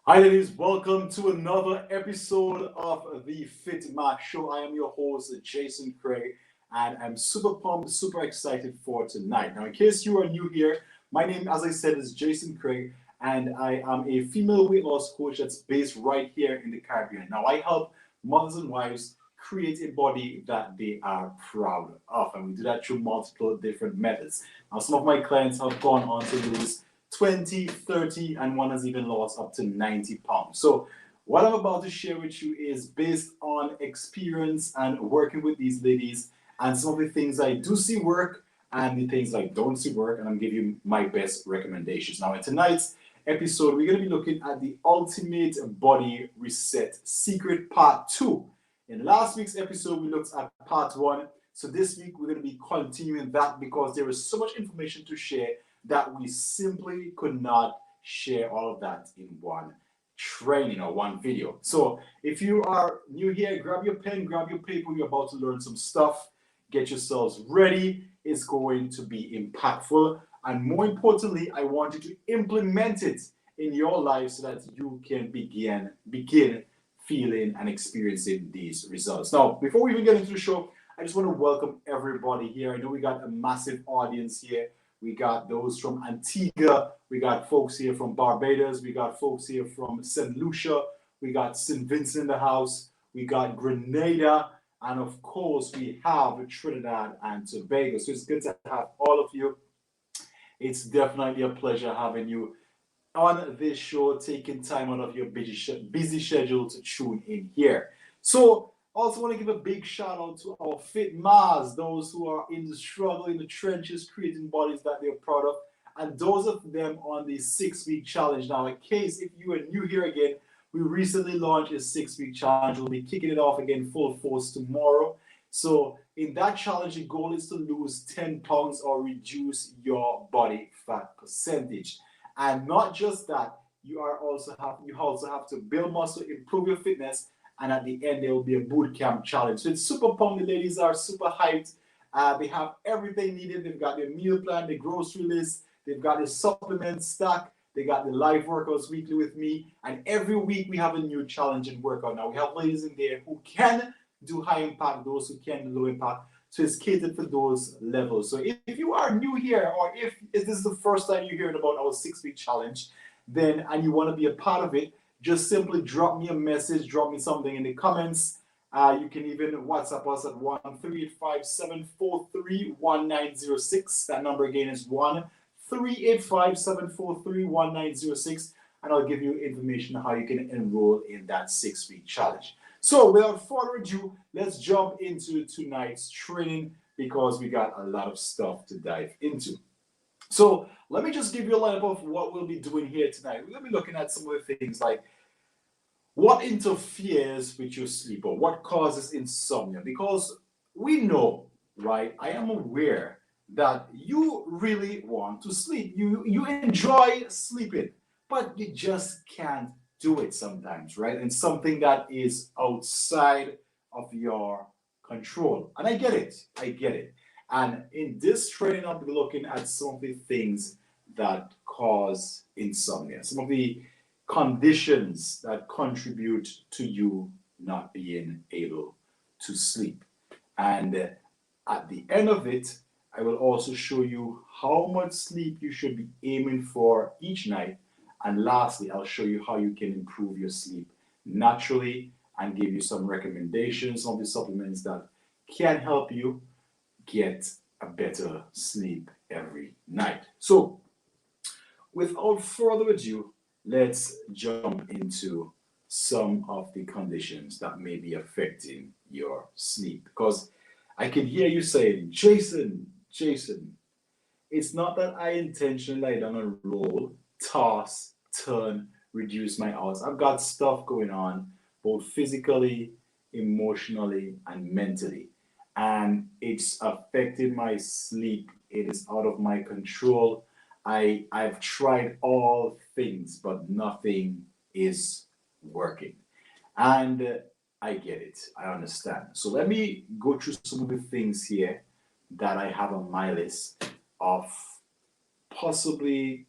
Hi, ladies. Welcome to another episode of the FITMAW Show. I am your host, Jason Craigg, and I'm super pumped, super excited for tonight. Now, in case you are new here, my name, as I said, is Jason Craigg, and I am a female weight loss coach that's based right here in the Caribbean. Now, I help mothers and wives create a body that they are proud of, and we do that through multiple different methods. Now, some of my clients have gone on to lose 20, 30, and one has even lost up to 90 pounds. So what I'm about to share with you is based on experience and working with these ladies and some of the things I do see work and the things I don't see work, and I'm giving you my best recommendations. Now, in tonight's episode, we're going to be looking at the Ultimate Body Reset Secret Part 2. In last week's episode, we looked at Part 1. So this week, we're going to be continuing that because there is so much information to share that we simply could not share all of that in one training or one video. So if you are new here, grab your pen, grab your paper. You're about to learn some stuff. Get yourselves ready. It's going to be impactful. And more importantly, I want you to implement it in your life so that you can begin feeling and experiencing these results. Now, before we even get into the show, I just want to welcome everybody here. I know we got a massive audience here. We got those from Antigua. We got folks here from Barbados. We got folks here from St. Lucia. We got St. Vincent in the house. We got Grenada. And of course, we have Trinidad and Tobago. So it's good to have all of you. It's definitely a pleasure having you on this show, taking time out of your busy schedule to tune in here. So also want to give a big shout out to our FITMAWs, those who are in the struggle, in the trenches, creating bodies that they're proud of, and those of them on the 6-week challenge. Now, in case if you are new here again, we recently launched a 6-week challenge. We'll be kicking it off again full force tomorrow. So in that challenge, the goal is to lose 10 pounds or reduce your body fat percentage. And not just that, you also have to build muscle, improve your fitness, and at the end there will be a boot camp challenge. So it's super pumped. The ladies are super hyped. They have everything needed. They've got their meal plan, the grocery list. They've got the supplement stack. They got the live workouts weekly with me. And every week we have a new challenge and workout. Now we have ladies in there who can do high impact, those who can do low impact. So it's catered for those levels. So if you are new here, or if this is the first time you're hearing about our 6-week challenge, then and you want to be a part of it, just simply drop me a message, drop me something in the comments. You can even WhatsApp us at 1-385-743-1906. That number again is 1-385-743-1906. And I'll give you information on how you can enroll in that 6-week challenge. So without further ado, let's jump into tonight's training because we got a lot of stuff to dive into. So let me just give you a lineup of what we'll be doing here tonight. We're going to be looking at some of the things like what interferes with your sleep or what causes insomnia. Because we know, right, I am aware that you really want to sleep. You enjoy sleeping, but you just can't do it sometimes, right? And something that is outside of your control. And I get it. And in this training, I'll be looking at some of the things that cause insomnia, some of the conditions that contribute to you not being able to sleep. And at the end of it, I will also show you how much sleep you should be aiming for each night. And lastly, I'll show you how you can improve your sleep naturally and give you some recommendations on the supplements that can help you get a better sleep every night. So without further ado, let's jump into some of the conditions that may be affecting your sleep. Because I can hear you saying, Jason, it's not that I intentionally lie down and roll, toss, turn, reduce my hours. I've got stuff going on, both physically, emotionally, and mentally. And it's affecting my sleep. It is out of my control. I've tried all things, but nothing is working. And I get it. I understand. So let me go through some of the things here that I have on my list of possible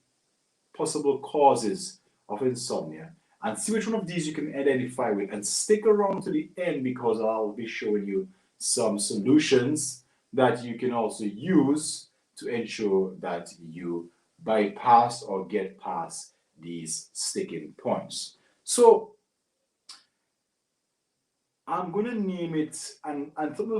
causes of insomnia. and see which one of these you can identify with, and stick around to the end because I'll be showing you some solutions that you can also use to ensure that you bypass or get past these sticking points. So I'm going to name it, and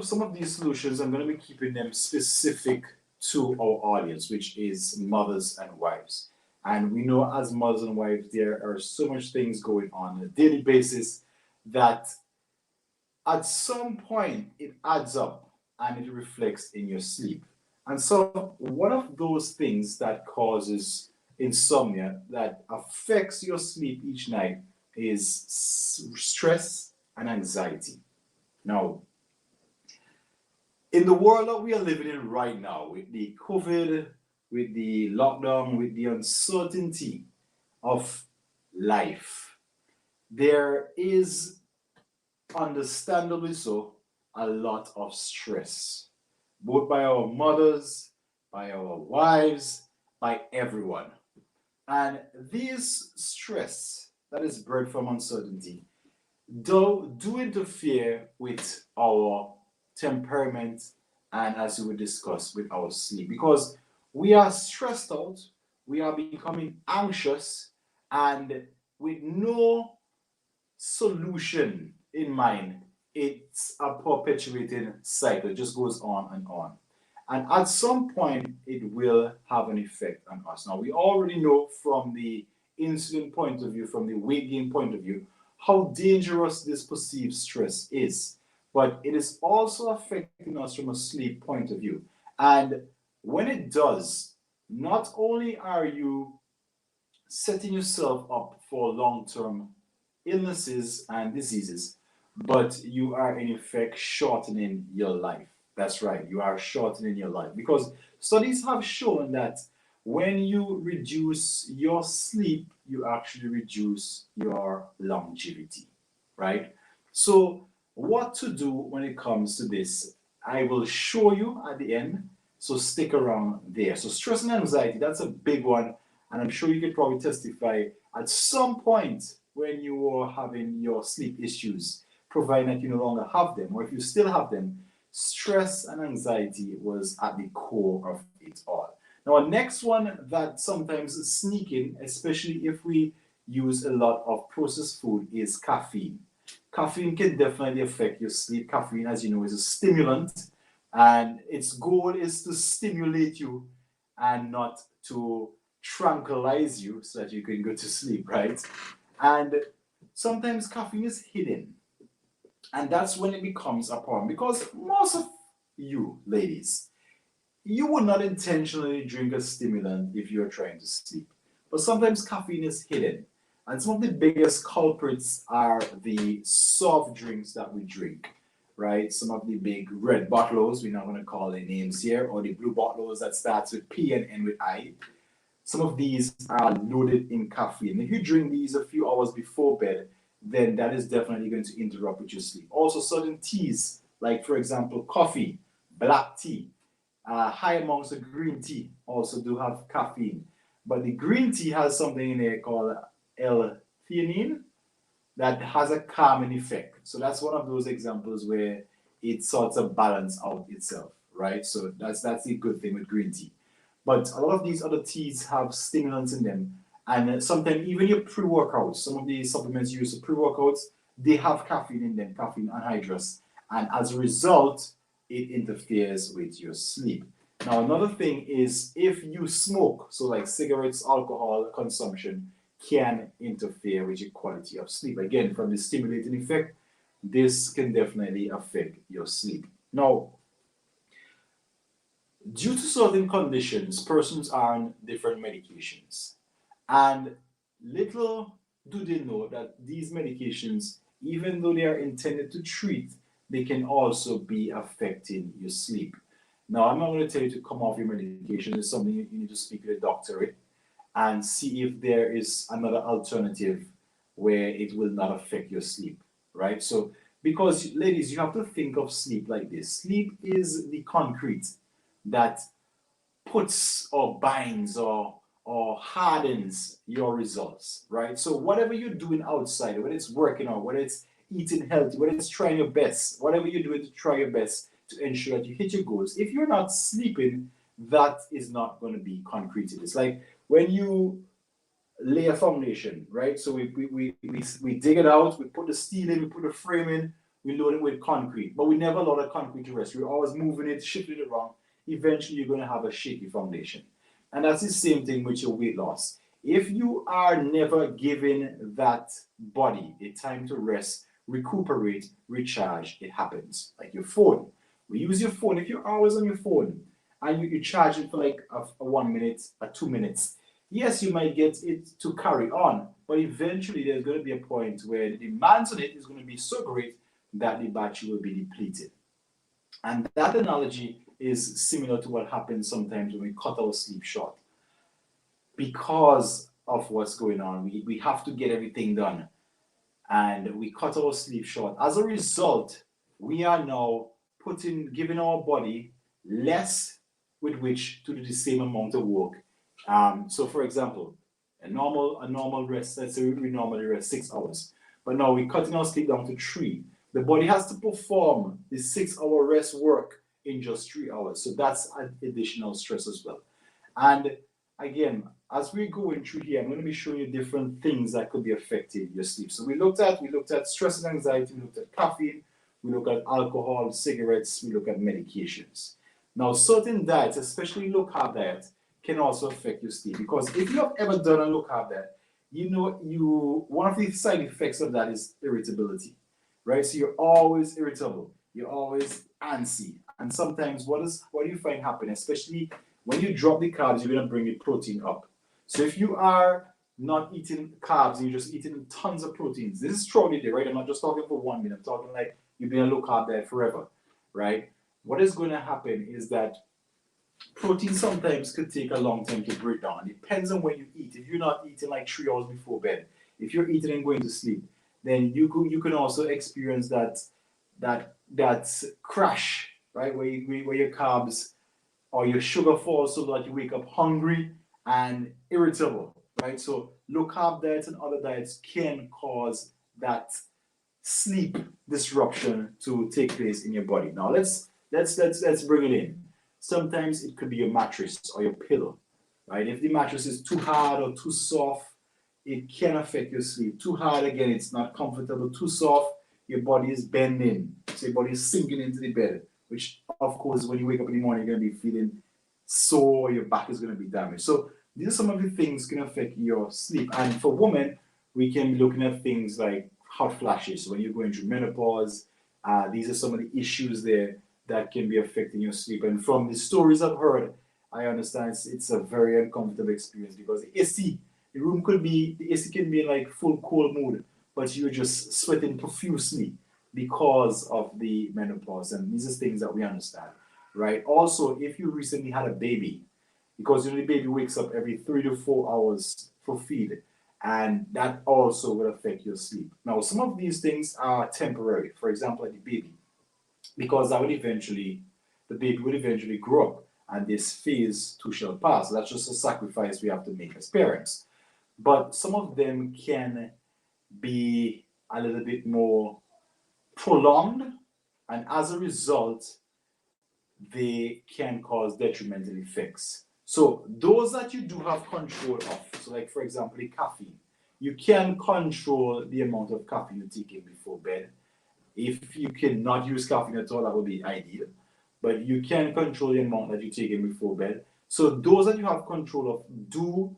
some of these solutions, I'm going to be keeping them specific to our audience, which is mothers and wives. And we know as mothers and wives, there are so much things going on a daily basis that at some point it adds up and it reflects in your sleep. And so one of those things that causes insomnia, that affects your sleep each night, is stress and anxiety. Now, in the world that we are living in right now, with the COVID, with the lockdown, with the uncertainty of life, there is, understandably so, a lot of stress, both by our mothers, by our wives, by everyone. And this stress that is bred from uncertainty do interfere with our temperament and, as we would discuss, with our sleep, because we are stressed out, we are becoming anxious, and with no solution in mind, it's a perpetuating cycle. It just goes on and on. And at some point, it will have an effect on us. Now, we already know from the insulin point of view, from the weight gain point of view, how dangerous this perceived stress is. But it is also affecting us from a sleep point of view. And when it does, not only are you setting yourself up for long-term illnesses and diseases, but you are in effect shortening your life. That's right, you are shortening your life, because studies have shown that when you reduce your sleep, you actually reduce your longevity, right? So what to do when it comes to this, I will show you at the end, so stick around there. So stress and anxiety, that's a big one, and I'm sure you could probably testify at some point when you were having your sleep issues, providing that you no longer have them, or if you still have them, stress and anxiety was at the core of it all. Now, a next one that sometimes is sneaking, especially if we use a lot of processed food, is caffeine. Caffeine can definitely affect your sleep. Caffeine, as you know, is a stimulant, and its goal is to stimulate you and not to tranquilize you so that you can go to sleep, right? And sometimes caffeine is hidden. And that's when it becomes a problem, because most of you ladies, you would not intentionally drink a stimulant if you're trying to sleep. But sometimes caffeine is hidden. And some of the biggest culprits are the soft drinks that we drink, right? Some of the big red bottles, we're not going to call their names here, or the blue bottles that starts with P and end with I. Some of these are loaded in caffeine. If you drink these a few hours before bed, then that is definitely going to interrupt with your sleep. Also, certain teas, like for example, coffee, black tea, high amounts of green tea also do have caffeine. But the green tea has something in there called L-theanine that has a calming effect. So that's one of those examples where it sorts of balance out itself, right? So that's the good thing with green tea. But a lot of these other teas have stimulants in them. And sometimes even your pre-workouts, some of the supplements you use for pre-workouts, they have caffeine in them, caffeine anhydrous. And as a result, it interferes with your sleep. Now, another thing is if you smoke, so like cigarettes, alcohol consumption can interfere with your quality of sleep. Again, from the stimulating effect, this can definitely affect your sleep. Now, due to certain conditions, persons are on different medications. And little do they know that these medications, even though they are intended to treat, they can also be affecting your sleep. Now, I'm not going to tell you to come off your medication. It's something you need to speak to the doctor with and see if there is another alternative where it will not affect your sleep, right? So, because ladies, you have to think of sleep like this. Sleep is the concrete that puts or binds or or hardens your results, right? So whatever you're doing outside, whether it's working out, whether it's eating healthy, whether it's trying your best, whatever you're doing to try your best to ensure that you hit your goals, if you're not sleeping, that is not going to be concreted. It's like when you lay a foundation, right? So we dig it out, we put the steel in, we put the frame in, we load it with concrete, but we never allow the concrete to rest. We're always moving it, shifting it around. Eventually, you're going to have a shaky foundation. And that's the same thing with your weight loss. If you are never giving that body a time to rest, recuperate, recharge, it happens. Like your phone. We use your phone. If you're always on your phone and you charge it for like a 1 minute, a 2 minutes, yes, you might get it to carry on, but eventually there's going to be a point where the demands on it is going to be so great that the battery will be depleted. And that analogy is similar to what happens sometimes when we cut our sleep short. Because of what's going on, we have to get everything done. And we cut our sleep short. As a result, we are now giving our body less with which to do the same amount of work. So for example, a normal rest, let's say we normally rest 6 hours, but now we're cutting our sleep down to 3. The body has to perform the 6-hour rest work in just 3 hours. So that's an additional stress as well. And again, as we're going through here, I'm going to be showing you different things that could be affecting your sleep. So we looked at stress and anxiety, we looked at caffeine, we looked at alcohol, cigarettes, we look at medications. Now, certain diets, especially low carb diets, can also affect your sleep, because if you have ever done a low carb diet, one of the side effects of that is irritability, right? So you're always irritable, you're always antsy, and sometimes what do you find happen, especially when you drop the carbs, you're going to bring the protein up. So if you are not eating carbs and you're just eating tons of proteins, this is throughout the day, right? I'm not just talking for 1 minute, I'm talking like you've been a low carb diet forever, right? What is going to happen is that protein sometimes could take a long time to break down. It depends on when you eat. If you're not eating like 3 hours before bed, if you're eating and going to sleep, then you can also experience that crash, right? Where your carbs or your sugar falls so that you wake up hungry and irritable, right? So low carb diets and other diets can cause that sleep disruption to take place in your body. Now let's bring it in. Sometimes it could be your mattress or your pillow, right? If the mattress is too hard or too soft, it can affect your sleep. Too hard, again, it's not comfortable. Too soft, your body is bending. So your body is sinking into the bed, which of course, when you wake up in the morning, you're going to be feeling sore, your back is going to be damaged. So these are some of the things can affect your sleep. And for women, we can be looking at things like hot flashes. So when you're going through menopause, these are some of the issues there that can be affecting your sleep. And from the stories I've heard, I understand it's a very uncomfortable experience, because the AC can be in like full cold mood, but you're just sweating profusely because of the menopause. And these are things that we understand, right? Also, if you recently had a baby, because the baby wakes up every 3 to 4 hours for feed, and that also will affect your sleep. Now, some of these things are temporary. For example, like the baby, because the baby would eventually grow up, and this phase too shall pass. That's just a sacrifice we have to make as parents. But some of them can be a little bit more prolonged, and as a result, they can cause detrimental effects. So those that you do have control of, so like for example, the caffeine, you can control the amount of caffeine you take in before bed. If you cannot use caffeine at all, that would be ideal. But you can control the amount that you take in before bed. So those that you have control of, do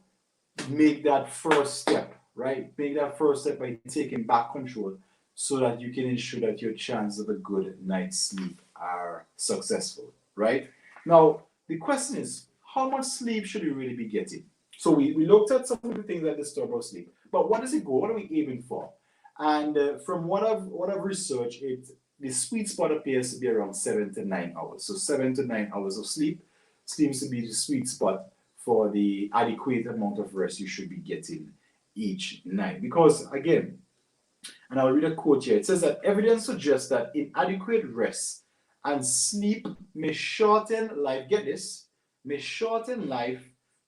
make that first step, right? Make that first step by taking back control, so that you can ensure that your chances of a good night's sleep are successful, right? Now, the question is, how much sleep should we really be getting? So we looked at some of the things that disturb our sleep, but what does it go? What are we aiming for? And from what I've researched, the sweet spot appears to be around 7 to 9 hours. So 7 to 9 hours of sleep seems to be the sweet spot for the adequate amount of rest you should be getting each night. Because again, and I'll read a quote here. It says that evidence suggests that inadequate rest and sleep may shorten life. Get this, may shorten life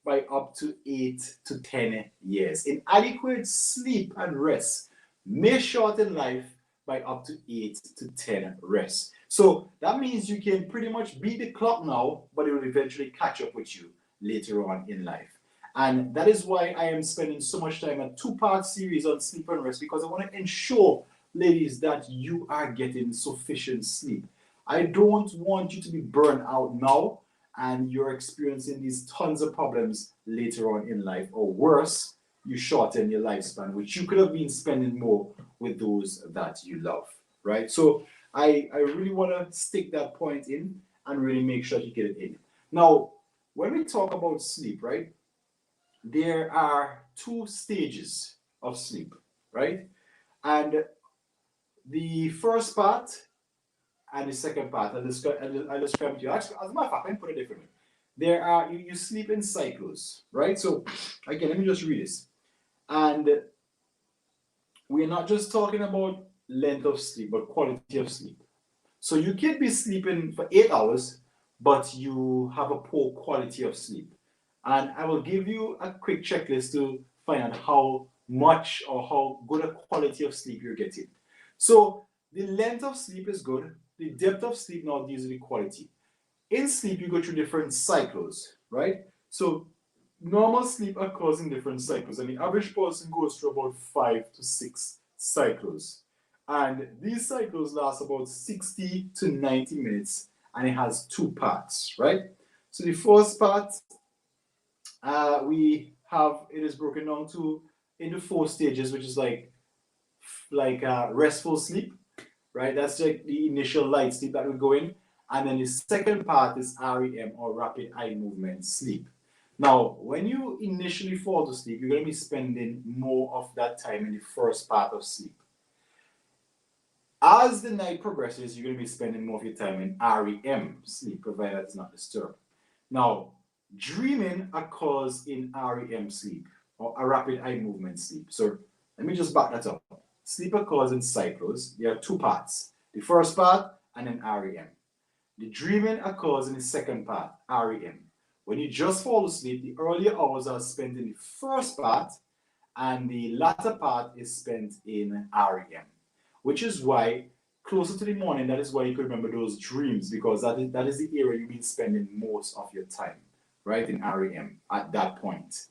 by up to 8 to 10 years. Inadequate sleep and rest may shorten life by up to 8 to 10 rests. So that means you can pretty much beat the clock now, but it will eventually catch up with you later on in life. And that is why I am spending so much time a two-part series on sleep and rest, because I want to ensure, ladies, that you are getting sufficient sleep. I don't want you to be burned out now and you're experiencing these tons of problems later on in life, or worse, you shorten your lifespan, which you could have been spending more with those that you love, right? So I really want to stick that point in and really make sure you get it in. Now, when we talk about sleep, right, there are two stages of sleep, right? And the first part and the second part, I'll describe it to you. Actually, as a matter of fact, let me put it differently. There are, you sleep in cycles, right? So again, let me just read this. And we're not just talking about length of sleep, but quality of sleep. So you can be sleeping for 8 hours, but you have a poor quality of sleep. And I will give you a quick checklist to find out how much or how good a quality of sleep you're getting. So the length of sleep is good. The depth of sleep now deals with the quality. In sleep, you go through different cycles, right? So normal sleep occurs in different cycles, and the average person goes through about 5 to 6 cycles. And these cycles last about 60 to 90 minutes, and it has two parts, right? So the first part, we have, it is broken down to into 4 stages, which is like restful sleep, right? That's like the initial light sleep that we go in. And then the second part is REM, or rapid eye movement sleep. Now, when you initially fall to sleep, you're going to be spending more of that time in the first part of sleep. As the night progresses, you're going to be spending more of your time in REM sleep, provided it's not disturbed. Now, dreaming occurs in REM sleep, or a rapid eye movement sleep. So let me just back that up. Sleep occurs in cycles. There are 2 parts. The first part and then REM. The dreaming occurs in the second part, REM. When you just fall asleep, the earlier hours are spent in the first part, and the latter part is spent in REM. Which is why, closer to the morning, that is why you could remember those dreams, because that is the area you've been spending most of your time, right, in REM at that point.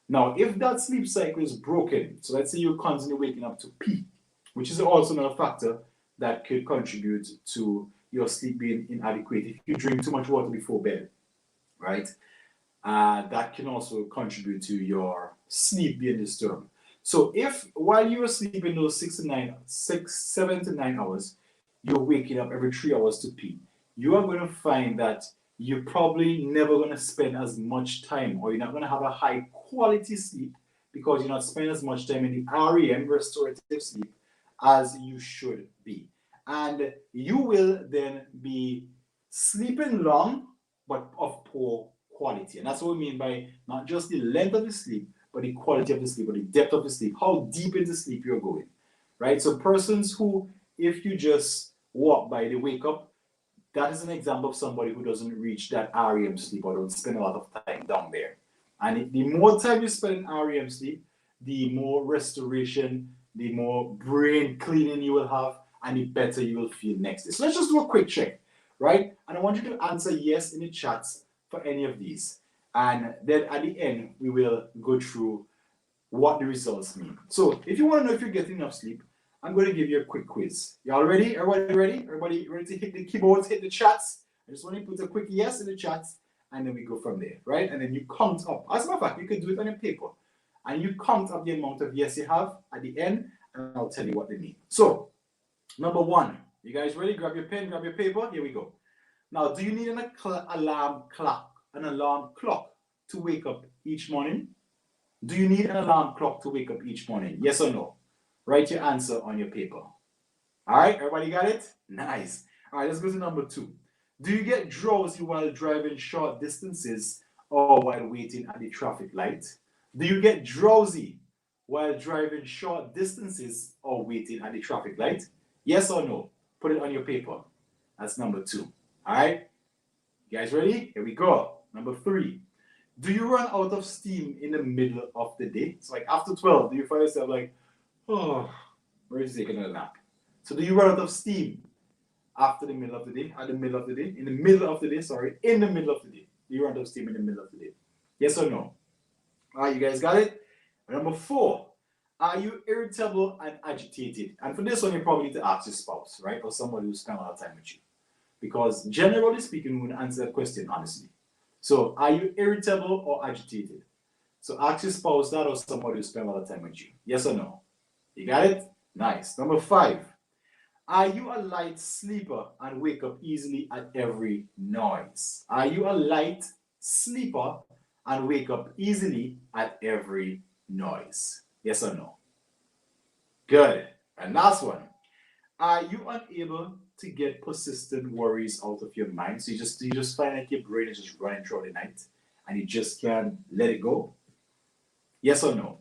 Now, if that sleep cycle is broken, so let's say you're constantly waking up to pee, which is also another factor that could contribute to your sleep being inadequate. If you drink too much water before bed, right, that can also contribute to your sleep being disturbed. So if while you are sleeping those 7 to 9 hours, you're waking up every 3 hours to pee, you are going to find that you're probably never going to spend as much time, or you're not going to have a high quality sleep, because you're not spending as much time in the REM, restorative sleep, as you should be. And you will then be sleeping long, but of poor quality. And that's what we mean by not just the length of the sleep, but the quality of the sleep, or the depth of the sleep, how deep into sleep you're going, right? So persons who, if you just walk by, they wake up, that is an example of somebody who doesn't reach that REM sleep, or don't spend a lot of time down there. And the more time you spend in REM sleep, the more restoration, the more brain cleaning you will have, and the better you will feel next day. So let's just do a quick check, right? And I want you to answer yes in the chats for any of these. And then at the end, we will go through what the results mean. So if you want to know if you're getting enough sleep, I'm going to give you a quick quiz. Y'all ready? Everybody ready? Everybody ready to hit the keyboards, hit the chats? I just want you to put a quick yes in the chats, and then we go from there, right? And then you count up. As a matter of fact, you can do it on your paper. And you count up the amount of yes you have at the end, and I'll tell you what they mean. So, number 1. You guys ready? Grab your pen, grab your paper. Here we go. Now, do you need an alarm clock to wake up each morning? Do you need an alarm clock to wake up each morning? Yes or no? Write your answer on your paper. All right, everybody got it? Nice. All right, let's go to number 2. Do you get drowsy while driving short distances or while waiting at the traffic light? Do you get drowsy while driving short distances or waiting at the traffic light? Yes or no? Put it on your paper. That's number 2. All right, you guys ready? Here we go. Number 3. Do you run out of steam in the middle of the day? It's like after 12, do you find yourself like, oh, where is taking a nap? So do you run out of steam after the middle of the day? At the middle of the day? In the middle of the day, sorry. In the middle of the day. Do you run out of steam in the middle of the day? Yes or no? All right, you guys got it? Number 4. Are you irritable and agitated? And for this one, you probably need to ask your spouse, right? Or somebody who spends a lot of time with you. Because generally speaking, we will answer that question honestly. So, are you irritable or agitated? So, ask your spouse that or somebody who spends a lot of time with you. Yes or no? You got it? Nice. Number 5. Are you a light sleeper and wake up easily at every noise? Are you a light sleeper and wake up easily at every noise? Yes or no? Good. And last one. Are you unable to get persistent worries out of your mind? So you just find like your brain is just running throughout the night and you just can't let it go? Yes or no?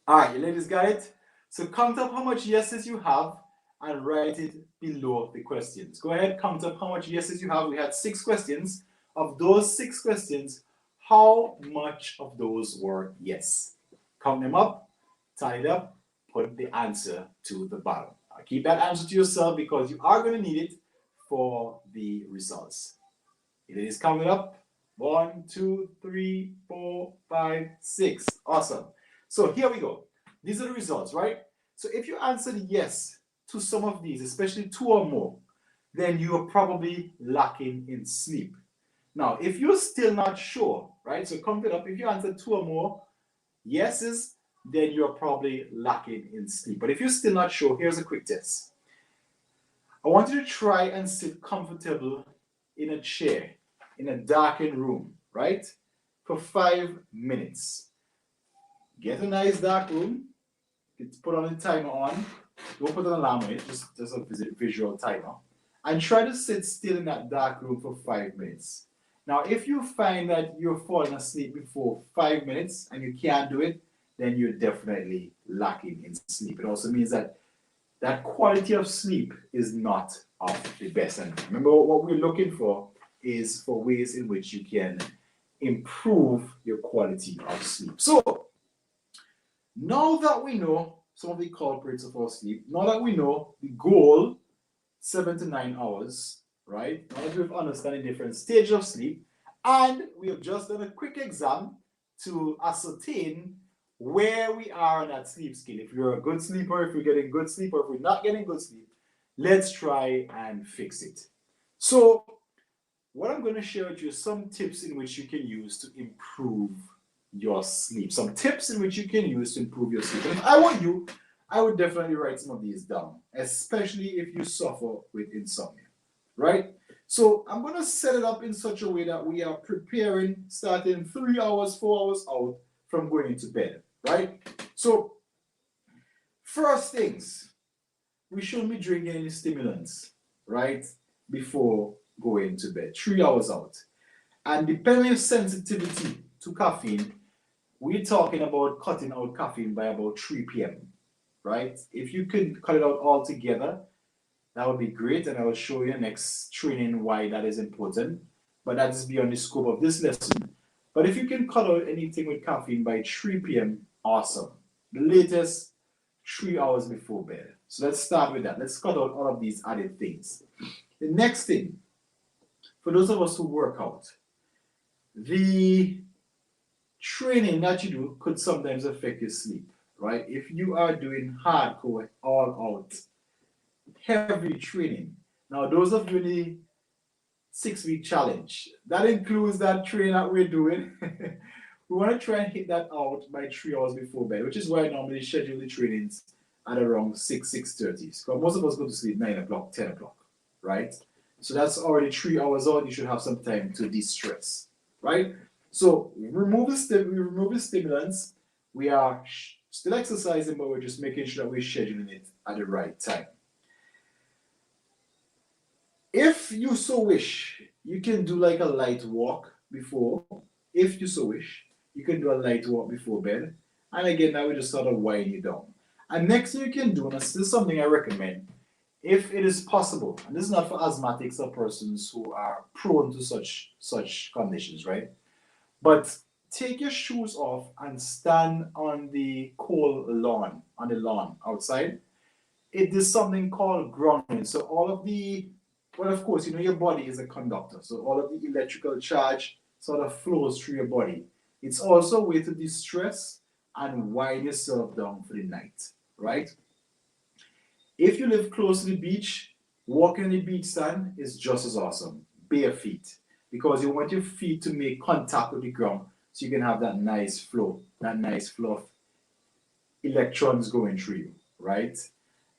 All right, you ladies got it? So count up how much yeses you have and write it below the questions. Go ahead, count up how much yeses you have. We had 6 questions. Of those 6 questions, how much of those were yes? Count them up, tally it up, put the answer to the bottom. Keep that answer to yourself because you are going to need it for the results. It is counted up. 1, 2, 3, 4, 5, 6. Awesome. So here we go. These are the results, right? So if you answered yes to some of these, especially 2 or more, then you are probably lacking in sleep. Now, if you're still not sure, right? So count it up. If you answered 2 or more yeses, then you're probably lacking in sleep. But if you're still not sure, here's a quick test. I want you to try and sit comfortable in a chair in a darkened room, right? For 5 minutes. Get a nice dark room. Put on the timer on. Don't put an alarm on it, just a visual timer. And try to sit still in that dark room for 5 minutes. Now, if you find that you're falling asleep before 5 minutes and you can't do it, then you're definitely lacking in sleep. It also means that that quality of sleep is not of the best. And remember, what we're looking for is for ways in which you can improve your quality of sleep. So, now that we know some of the culprits of our sleep, now that we know the goal, 7 to 9 hours, right? Now that we've understood the different stages of sleep, and we have just done a quick exam to ascertain where we are on that sleep scale. If you're a good sleeper, if you're getting good sleep, or if we're not getting good sleep, let's try and fix it. So, what I'm going to share with you is some tips in which you can use to improve your sleep. Some tips in which you can use to improve your sleep. And if I were you, I would definitely write some of these down, especially if you suffer with insomnia, right? So I'm going to set it up in such a way that we are preparing starting 3 hours, 4 hours out from going into bed, right? So first things, we shouldn't be drinking any stimulants, right, before going to bed, 3 hours out. And depending on your sensitivity to caffeine, we're talking about cutting out caffeine by about 3 p.m., right? If you could cut it out altogether, that would be great, and I will show you next training why that is important. But that is beyond the scope of this lesson. But if you can cut out anything with caffeine by 3 p.m., awesome. The latest, 3 hours before bed. So let's start with that. Let's cut out all of these added things. The next thing, for those of us who work out, the training that you do could sometimes affect your sleep, right? If you are doing hardcore, all out, heavy training. Now, those of you in the 6-week challenge, that includes that training that we're doing. We want to try and hit that out by 3 hours before bed, which is why I normally schedule the trainings at around 6:30. Because most of us go to sleep 9 o'clock, 10 o'clock, right? So that's already 3 hours out. You should have some time to de-stress, right? So we remove the stimulants. We are still exercising, but we're just making sure that we're scheduling it at the right time. If you so wish, you can do like a light walk before. If you so wish, you can do a light walk before bed. And again, that will just sort of wind you down. And next thing you can do, and this is something I recommend, if it is possible, and this is not for asthmatics or persons who are prone to such conditions, right? But take your shoes off and stand on the cold lawn, on the lawn outside. It is something called grounding. So all of the, well, of course, you know your body is a conductor. So all of the electrical charge sort of flows through your body. It's also a way to distress and wind yourself down for the night, right? If you live close to the beach, walking on the beach sand is just as awesome. Bare feet, because you want your feet to make contact with the ground so you can have that nice flow of electrons going through you, right?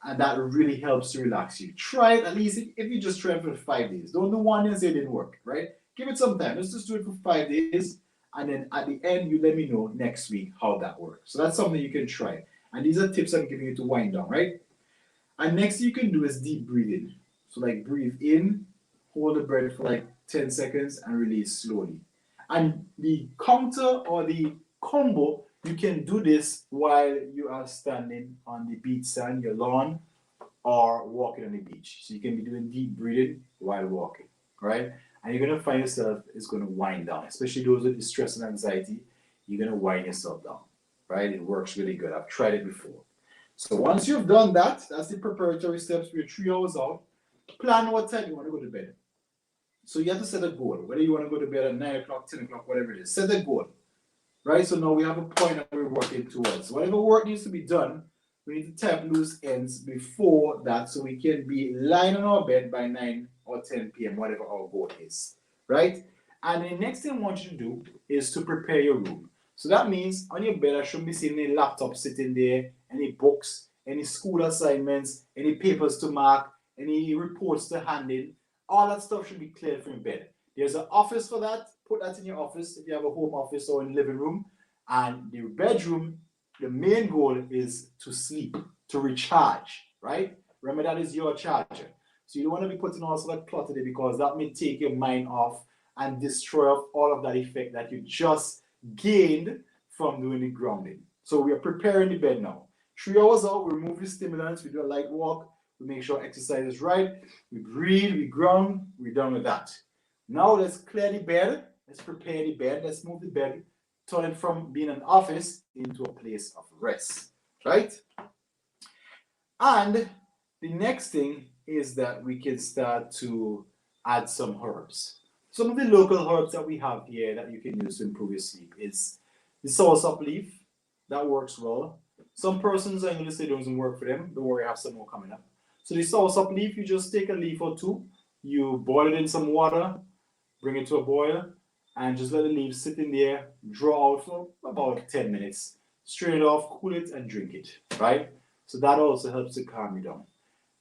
And that really helps to relax you. Try it at least if you just try it for 5 days. Don't do one and say it didn't work, right? Give it some time. Let's just do it for 5 days. And then at the end, you let me know next week how that works. So that's something you can try. And these are tips I'm giving you to wind down, right? And next thing you can do is deep breathing. So like breathe in, hold the breath for like 10 seconds and release slowly. And the counter or the combo, you can do this while you are standing on the beach sand, your lawn, or walking on the beach. So you can be doing deep breathing while walking, right? And you're gonna find yourself is gonna wind down, especially those with stress and anxiety. You're gonna wind yourself down, right? It works really good. I've tried it before. So once you've done that, that's the preparatory steps. We're 3 hours out. Plan what time you want to go to bed. So you have to set a goal, whether you want to go to bed at 9 o'clock, 10 o'clock, whatever it is. Set a goal, right? So now we have a point that we're working towards. Whatever work needs to be done, we need to tap loose ends before that so we can be lying on our bed by 9 or 10 p.m., whatever our goal is, right? And the next thing I want you to do is to prepare your room. So that means on your bed, I shouldn't be seeing any laptop sitting there, any books, any school assignments, any papers to mark, any reports to hand in. All that stuff should be cleared from your bed. There's an office for that. Put that in your office if you have a home office or in the living room. And the bedroom, the main goal is to sleep, to recharge, right? Remember, that is your charger. So you don't want to be putting all sort of clutter there because that may take your mind off and destroy all of that effect that you just gained from doing the grounding. So we are preparing the bed now. 3 hours out, we remove the stimulants, we do a light walk, we make sure exercise is right, we breathe, we ground, we're done with that. Now let's clear the bed, let's prepare the bed, let's move the bed, turn it from being an office into a place of rest, right? And the next thing is that we can start to add some herbs. Some of the local herbs that we have here that you can use to improve your sleep is the soursop leaf. That works well. Some persons are going to say it doesn't work for them. Don't worry, I have some more coming up. So the soursop leaf, you just take a leaf or two, you boil it in some water, bring it to a boil, and just let the leaves sit in there, draw out for about 10 minutes. Strain it off, cool it, and drink it, right? So that also helps to calm you down.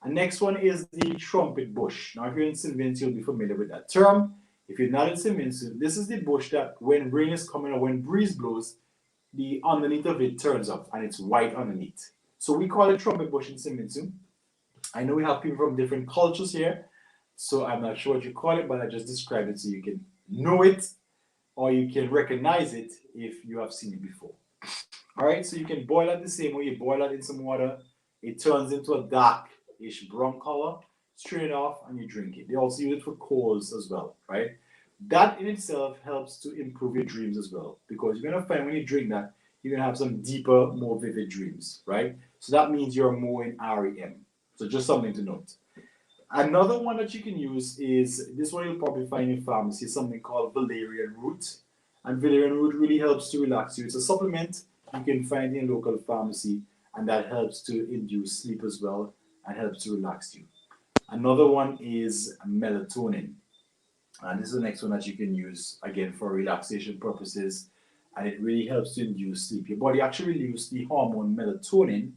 And next one is the trumpet bush. Now, if you're in St. Vincent, you'll be familiar with that term. If you're not in St. Vincent, this is the bush that when rain is coming or when breeze blows, the underneath of it turns up and it's white underneath. So we call it trumpet bush in St. Vincent. I know we have people from different cultures here, so I'm not sure what you call it, but I just described it so you can know it or you can recognize it if you have seen it before. All right, so you can boil it the same way. You boil it in some water. It turns into a darkish brown color. Strain it off and you drink it. They also use it for colds as well, right? That in itself helps to improve your dreams as well, because you're going to find when you drink that, you're going to have some deeper, more vivid dreams, right? So that means you're more in REM. So just something to note. Another one that you can use is, this one you'll probably find in pharmacy, something called valerian root. And valerian root really helps to relax you. It's a supplement you can find in a local pharmacy, and that helps to induce sleep as well and helps to relax you. Another one is melatonin. And this is the next one that you can use, again, for relaxation purposes. And it really helps to induce sleep. Your body actually releases the hormone melatonin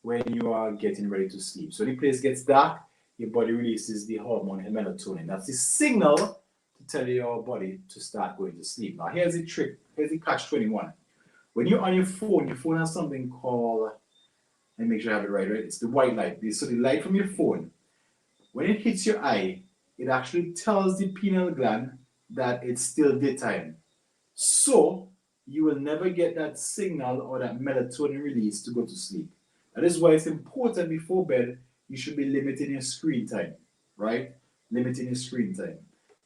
when you are getting ready to sleep. So the place gets dark, your body releases the hormone melatonin. That's the signal to tell your body to start going to sleep. Now, here's the trick. Here's the catch 21. When you're on your phone has something called, let me make sure I have it right? It's the white light. So the light from your phone, when it hits your eye, it actually tells the pineal gland that it's still daytime. So you will never get that signal or that melatonin release to go to sleep. That is why it's important before bed, you should be limiting your screen time, right? Limiting your screen time.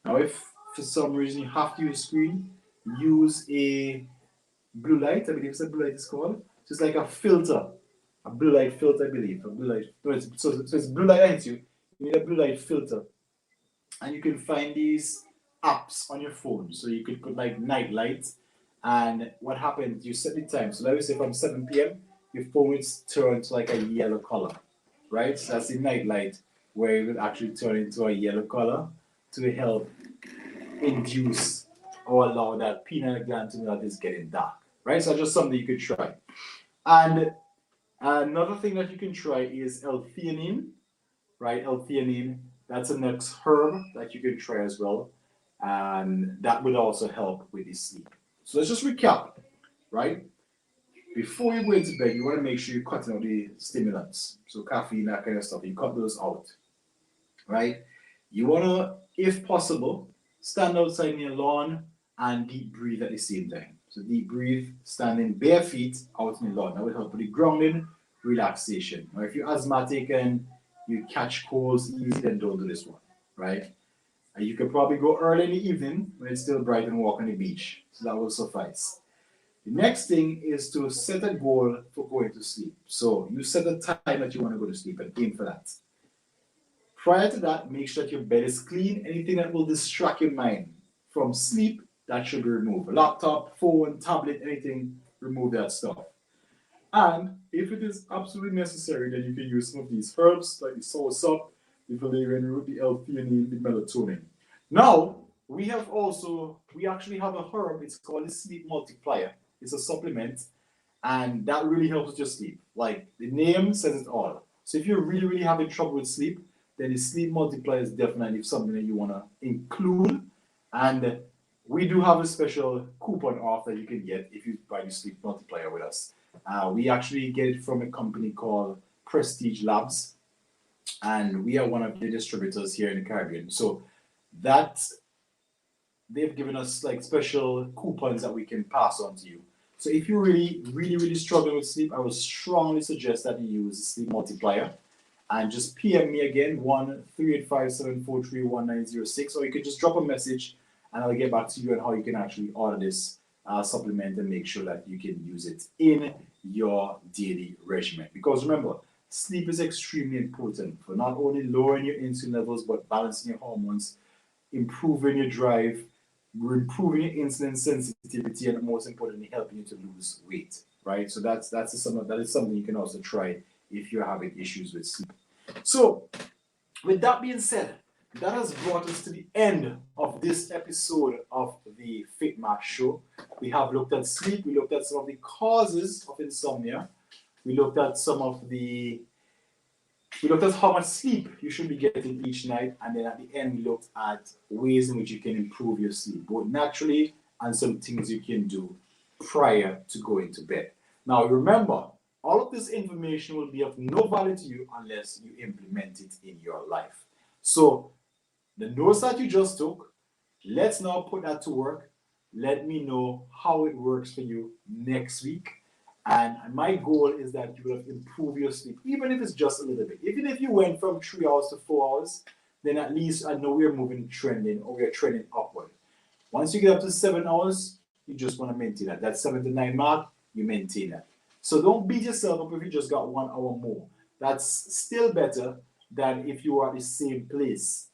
Now, if for some reason you have to use screen, use a blue light. I believe it's a blue light is called. So it's like a filter, a blue light filter, I believe. A blue light. No, so it's blue light lights you. You need a blue light filter, and you can find these apps on your phone. So you could put like night light, and what happens? You set the time. So let me say from 7 p.m. your phone will turn to like a yellow color, right? So that's the night light where it will actually turn into a yellow color to help induce or allow that pineal gland to know that it's getting dark, right? So just something you could try. And another thing that you can try is L-theanine, right? L-theanine, that's the next herb that you can try as well. And that would also help with the sleep. So let's just recap, right? Before you go into bed, you want to make sure you're cutting out the stimulants. So caffeine, that kind of stuff, you cut those out, right? You want to, if possible, stand outside in your lawn and deep breathe at the same time. So deep breathe, standing bare feet out in the lawn. That will help with the grounding, relaxation. Now, if you're asthmatic and you catch colds easy, then don't do this one, right? And you could probably go early in the evening when it's still bright and walk on the beach. So that will suffice. The next thing is to set a goal for going to sleep. So you set a time that you want to go to sleep and aim for that. Prior to that, make sure that your bed is clean. Anything that will distract your mind from sleep, that should be removed. A laptop, phone, tablet, anything, remove that stuff. And if it is absolutely necessary, then you can use some of these herbs like the soursop, the valerian root, the L-theanine, the melatonin. Now, we actually have a herb. It's called the sleep multiplier. It's a supplement, and that really helps with your sleep. Like the name says it all. So if you're really, really having trouble with sleep, then the sleep multiplier is definitely something that you want to include. And we do have a special coupon off that you can get if you buy the sleep multiplier with us. We actually get it from a company called Prestige Labs, and we are one of the distributors here in the Caribbean. So that they've given us like special coupons that we can pass on to you. So if you're really, really, really struggling with sleep, I would strongly suggest that you use the sleep multiplier. And just PM me again, 1-385-743-1906, or you can just drop a message and I'll get back to you on how you can actually order this supplement and make sure that you can use it in your daily regimen. Because remember, sleep is extremely important for not only lowering your insulin levels, but balancing your hormones, improving your drive, improving your insulin sensitivity, and most importantly, helping you to lose weight, right? So that is something you can also try if you're having issues with sleep. So, with that being said, that has brought us to the end of this episode of the FITMAW Show. We have looked at sleep, we looked at some of the causes of insomnia, we looked at how much sleep you should be getting each night, and then at the end we looked at ways in which you can improve your sleep, both naturally and some things you can do prior to going to bed. Now remember, all of this information will be of no value to you unless you implement it in your life. So the notes that you just took, let's now put that to work. Let me know how it works for you next week. And my goal is that you will improve your sleep, even if it's just a little bit. Even if you went from 3 hours to 4 hours, then at least I know we're trending upward. Once you get up to 7 hours, you just want to maintain that. That 7 to 9 mark, you maintain that. So don't beat yourself up if you just got 1 hour more. That's still better than if you are at the same place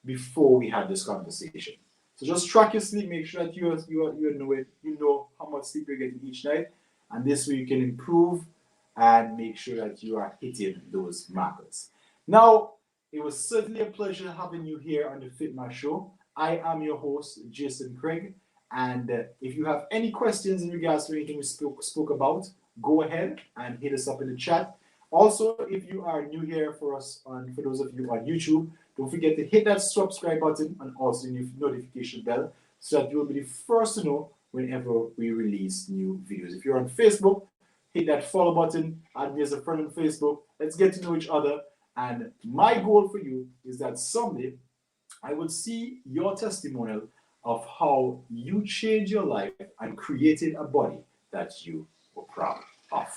before we had this conversation. So just track your sleep, make sure that you know how much sleep you're getting each night, and this way you can improve and make sure that you are hitting those markers. Now, it was certainly a pleasure having you here on the FITMAW Show. I am your host, Jason Craigg, and if you have any questions in regards to anything we spoke about, go ahead and hit us up in the chat. Also, if you are new here for those of you on YouTube, don't forget to hit that subscribe button and also the notification bell so that you will be the first to know whenever we release new videos. If you're on Facebook, hit that follow button, add me as a friend on Facebook. Let's get to know each other. And my goal for you is that someday I will see your testimonial of how you changed your life and created a body that you were proud of.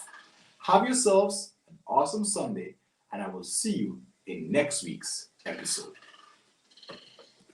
Have yourselves an awesome Sunday, and I will see you in next week's episode.